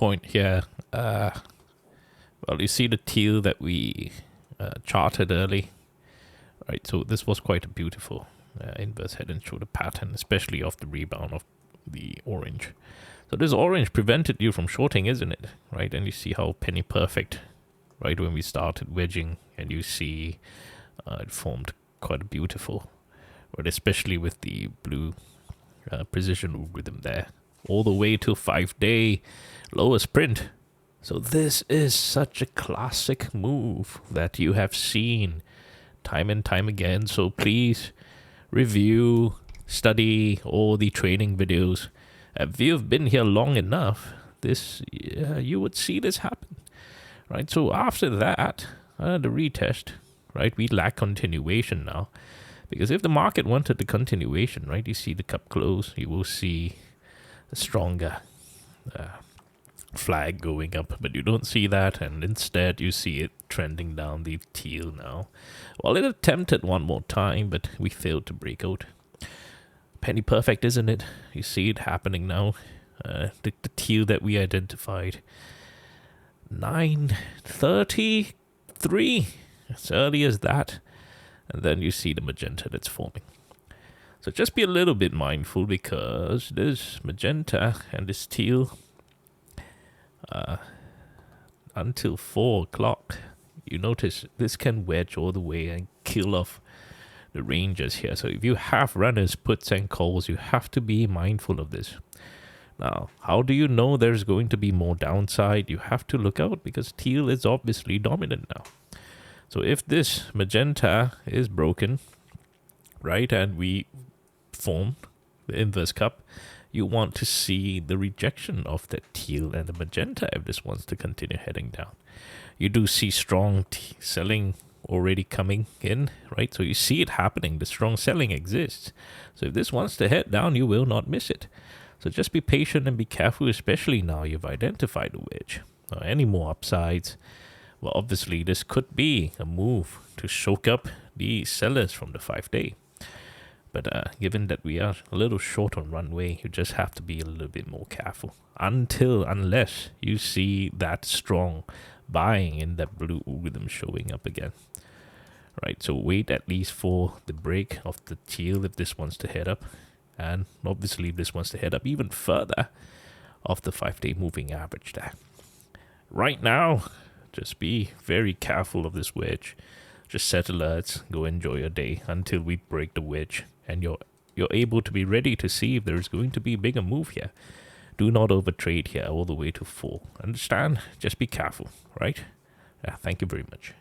point here. Well, you see the teal that we charted early, right? So this was quite a beautiful inverse head and shoulder pattern, especially off the rebound of the orange. So this orange prevented you from shorting, isn't it? Right? And you see how penny perfect, right, when we started wedging, and you see it formed quite a beautiful, but especially with the blue precision rhythm there, all the way to 5-day lower sprint. So this is such a classic move that you have seen time and time again. So please review, study all the training videos. If you've been here long enough, this you would see this happen, right? So after that, the retest, right, we lack continuation now, because if the market wanted the continuation, right, you see the cup close, you will see a stronger flag going up, but you don't see that, and instead you see it trending down the teal now. Well, it attempted one more time, but we failed to break out. Penny perfect, isn't it? You see it happening now. The teal that we identified, 9:33, as early as that, and then you see the magenta that's forming. So just be a little bit mindful, because this magenta and this teal, until 4 o'clock, you notice this can wedge all the way and kill off the ranges here. So if you have runners, puts and calls, you have to be mindful of this. Now, how do you know there's going to be more downside? You have to look out, because teal is obviously dominant now. So if this magenta is broken, right, and we form the inverse cup, you want to see the rejection of the teal and the magenta if this wants to continue heading down. You do see strong selling already coming in, right? So you see it happening. The strong selling exists. So if this wants to head down, you will not miss it. So just be patient and be careful, especially now you've identified a wedge. Now, any more upsides? Well, obviously this could be a move to soak up the sellers from the 5-day. But given that we are a little short on runway, you just have to be a little bit more careful unless you see that strong buying in that blue rhythm showing up again. Right, so wait at least for the break of the teal if this wants to head up. And obviously if this wants to head up even further off the 5-day moving average there. Right now, just be very careful of this wedge. Just set alerts, go enjoy your day until we break the wedge, and you're able to be ready to see if there's going to be a bigger move here. Do not overtrade here all the way to 4. Understand? Just be careful, right? Yeah, thank you very much.